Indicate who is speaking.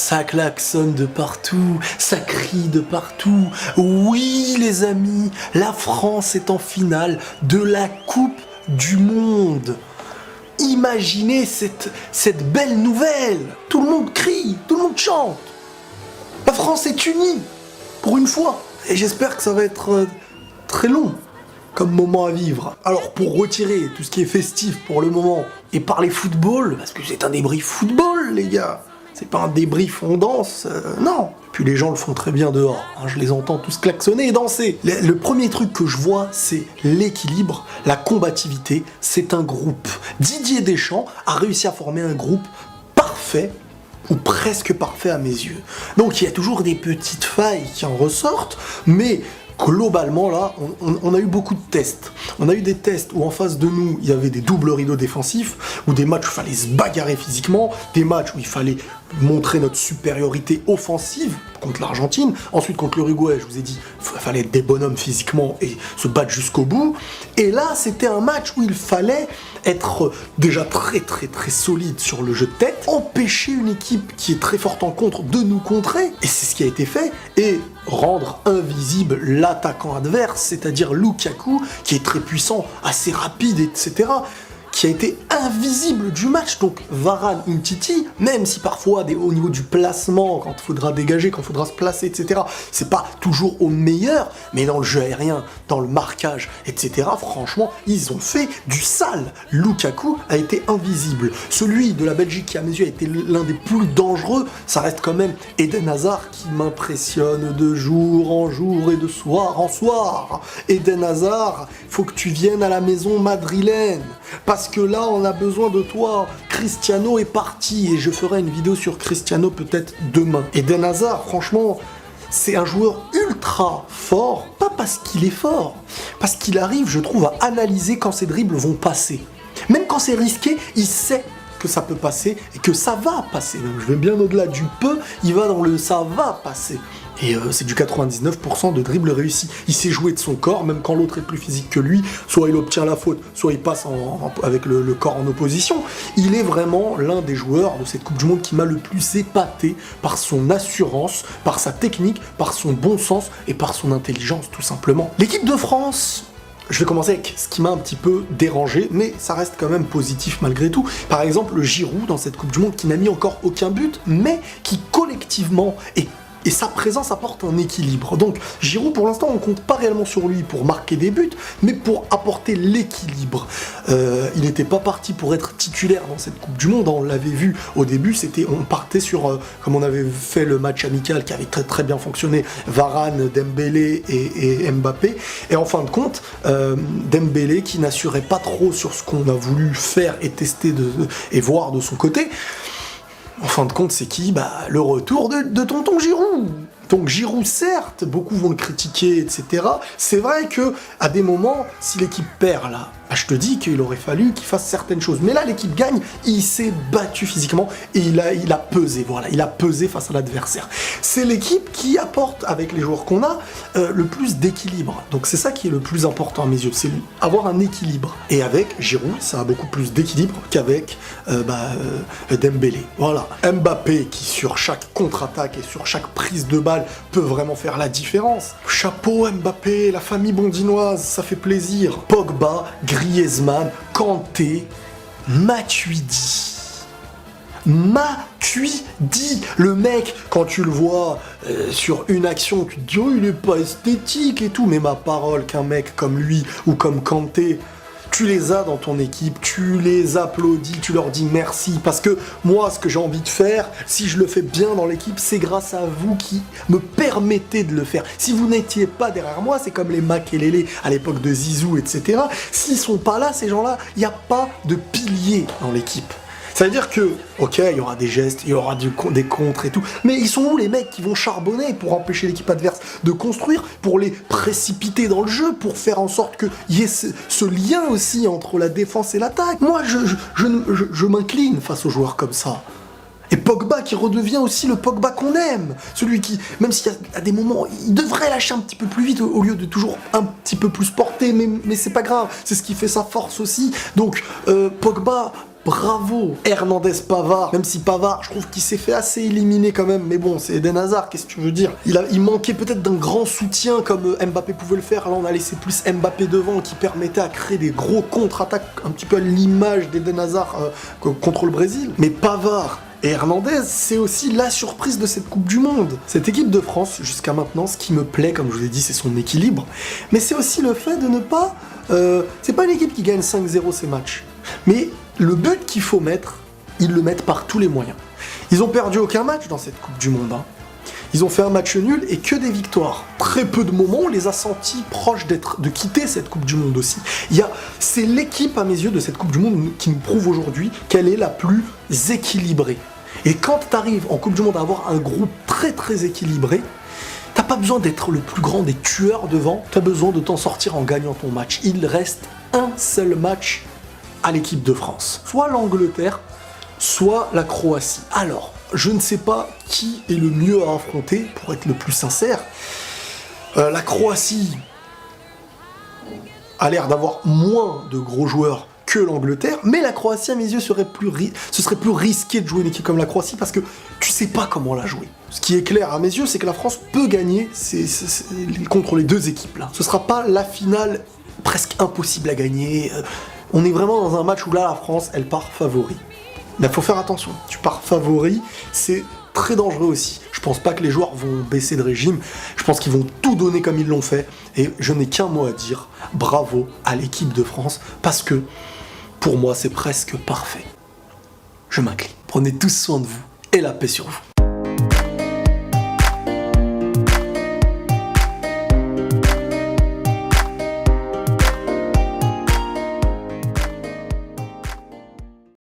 Speaker 1: Ça klaxonne de partout, ça crie de partout. Oui les amis, la France est en finale de la Coupe du Monde. Imaginez cette belle nouvelle. Tout le monde crie, tout le monde chante. La France est unie, pour une fois. Et j'espère que ça va être très long comme moment à vivre. Alors pour retirer tout ce qui est festif pour le moment et parler football, parce que c'est un débrief football les gars, c'est pas un débrief on danse, non. Puis les gens le font très bien dehors, hein, je les entends tous klaxonner et danser. Le premier truc que je vois, c'est l'équilibre, la combativité, c'est un groupe. Didier Deschamps a réussi à former un groupe parfait, ou presque parfait à mes yeux. Donc il y a toujours des petites failles qui en ressortent, mais globalement là, on a eu beaucoup de tests. On a eu des tests où en face de nous, il y avait des doubles rideaux défensifs, ou des matchs où il fallait se bagarrer physiquement, des matchs où il fallait montrer notre supériorité offensive contre l'Argentine, ensuite contre l'Uruguay, je vous ai dit, il fallait être des bonhommes physiquement et se battre jusqu'au bout, et là c'était un match où il fallait être déjà très solide sur le jeu de tête, empêcher une équipe qui est très forte en contre de nous contrer, et c'est ce qui a été fait, et rendre invisible l'attaquant adverse, c'est-à-dire Lukaku, qui est très puissant, assez rapide, etc., qui a été invisible du match. Donc Varane, Umtiti, même si parfois au niveau du placement, quand il faudra dégager, quand il faudra se placer, etc., c'est pas toujours au meilleur, mais dans le jeu aérien, dans le marquage, etc., franchement, ils ont fait du sale. Lukaku a été invisible. Celui de la Belgique qui, à mes yeux, a été l'un des plus dangereux, ça reste quand même Eden Hazard qui m'impressionne de jour en jour et de soir en soir. Eden Hazard, faut que tu viennes à la maison madrilène, parce que là on a besoin de toi. Cristiano est parti et je ferai une vidéo sur Cristiano peut-être demain. Eden Hazard, franchement, c'est un joueur ultra fort, pas parce qu'il est fort, parce qu'il arrive, je trouve, à analyser quand ses dribbles vont passer. Même quand c'est risqué, il sait que ça peut passer et que ça va passer. Donc je vais bien au-delà du peu, il va dans le ça va passer. Et c'est du 99% de dribble réussi. Il sait jouer de son corps, même quand l'autre est plus physique que lui. Soit il obtient la faute, soit il passe avec le corps en opposition. Il est vraiment l'un des joueurs de cette Coupe du Monde qui m'a le plus épaté par son assurance, par sa technique, par son bon sens et par son intelligence, tout simplement. L'équipe de France... Je vais commencer avec ce qui m'a un petit peu dérangé, mais ça reste quand même positif malgré tout. Par exemple, le Giroud dans cette Coupe du Monde qui n'a mis encore aucun but, mais qui collectivement et sa présence apporte un équilibre. Donc Giroud, pour l'instant, on compte pas réellement sur lui pour marquer des buts, mais pour apporter l'équilibre. Il n'était pas parti pour être titulaire dans cette Coupe du Monde, on l'avait vu au début, on partait sur, comme on avait fait le match amical qui avait très bien fonctionné, Varane, Dembélé et Mbappé, et en fin de compte, Dembélé qui n'assurait pas trop sur ce qu'on a voulu faire et tester et voir de son côté. En fin de compte, c'est qui ? Le retour de tonton Giroud. Donc Giroud, certes, beaucoup vont le critiquer, etc. C'est vrai que à des moments, si l'équipe perd là, je te dis qu'il aurait fallu qu'il fasse certaines choses. Mais là, l'équipe gagne, il s'est battu physiquement et il a pesé, voilà, il a pesé face à l'adversaire. C'est l'équipe qui apporte, avec les joueurs qu'on a, le plus d'équilibre. Donc c'est ça qui est le plus important à mes yeux, c'est avoir un équilibre. Et avec Giroud, ça a beaucoup plus d'équilibre qu'avec Dembélé. Voilà. Mbappé qui, sur chaque contre-attaque et sur chaque prise de balle, peut vraiment faire la différence. Chapeau Mbappé, la famille bondinoise, ça fait plaisir. Pogba, Griezmann, Kanté, Matuidi. Matuidi, le mec, quand tu le vois sur une action, tu te dis oh il est pas esthétique et tout, mais ma parole qu'un mec comme lui ou comme Kanté, tu les as dans ton équipe, tu les applaudis, tu leur dis merci, parce que moi, ce que j'ai envie de faire, si je le fais bien dans l'équipe, c'est grâce à vous qui me permettez de le faire. Si vous n'étiez pas derrière moi, c'est comme les Makelele à l'époque de Zizou, etc. S'ils sont pas là, ces gens-là, il n'y a pas de pilier dans l'équipe. Ça veut dire que, ok, il y aura des gestes, il y aura des contres et tout, mais ils sont où les mecs qui vont charbonner pour empêcher l'équipe adverse de construire, pour les précipiter dans le jeu, pour faire en sorte qu'il y ait ce lien aussi entre la défense et l'attaque. Moi, je m'incline face aux joueurs comme ça. Et Pogba qui redevient aussi le Pogba qu'on aime. Celui qui, même s'il y a des moments, il devrait lâcher un petit peu plus vite au lieu de toujours un petit peu plus porter, mais c'est pas grave, c'est ce qui fait sa force aussi. Donc Pogba, Bravo. Hernandez-Pavard, même si Pavard, je trouve qu'il s'est fait assez éliminer quand même, mais bon, c'est Eden Hazard, qu'est-ce que tu veux dire? Il manquait peut-être d'un grand soutien comme Mbappé pouvait le faire. Là, on a laissé plus Mbappé devant qui permettait à créer des gros contre-attaques, un petit peu à l'image d'Eden Hazard contre le Brésil. Mais Pavard et Hernandez, c'est aussi la surprise de cette Coupe du Monde. Cette équipe de France, jusqu'à maintenant, ce qui me plaît, comme je vous ai dit, c'est son équilibre, mais c'est aussi le fait de ne pas... c'est pas une équipe qui gagne 5-0 ses matchs, mais le but qu'il faut mettre, ils le mettent par tous les moyens. Ils ont perdu aucun match dans cette Coupe du Monde. Ils ont fait un match nul et que des victoires. Très peu de moments, on les a sentis proches de quitter cette Coupe du Monde aussi. C'est l'équipe, à mes yeux, de cette Coupe du Monde qui nous prouve aujourd'hui qu'elle est la plus équilibrée. Et quand tu arrives en Coupe du Monde à avoir un groupe très très équilibré, t'as pas besoin d'être le plus grand des tueurs devant, t'as besoin de t'en sortir en gagnant ton match. Il reste un seul match à l'équipe de France. Soit l'Angleterre, soit la Croatie. Alors, je ne sais pas qui est le mieux à affronter, pour être le plus sincère. La Croatie a l'air d'avoir moins de gros joueurs que l'Angleterre, mais la Croatie, à mes yeux, ce serait plus risqué de jouer une équipe comme la Croatie parce que tu sais pas comment la jouer. Ce qui est clair à mes yeux, c'est que la France peut gagner contre les deux équipes-là. Ce sera pas la finale presque impossible à gagner. On est vraiment dans un match où là, la France, elle part favori. Mais il faut faire attention. Tu pars favori, c'est très dangereux aussi. Je pense pas que les joueurs vont baisser de régime. Je pense qu'ils vont tout donner comme ils l'ont fait. Et je n'ai qu'un mot à dire. Bravo à l'équipe de France. Parce que, pour moi, c'est presque parfait. Je m'incline. Prenez tous soin de vous et la paix sur vous.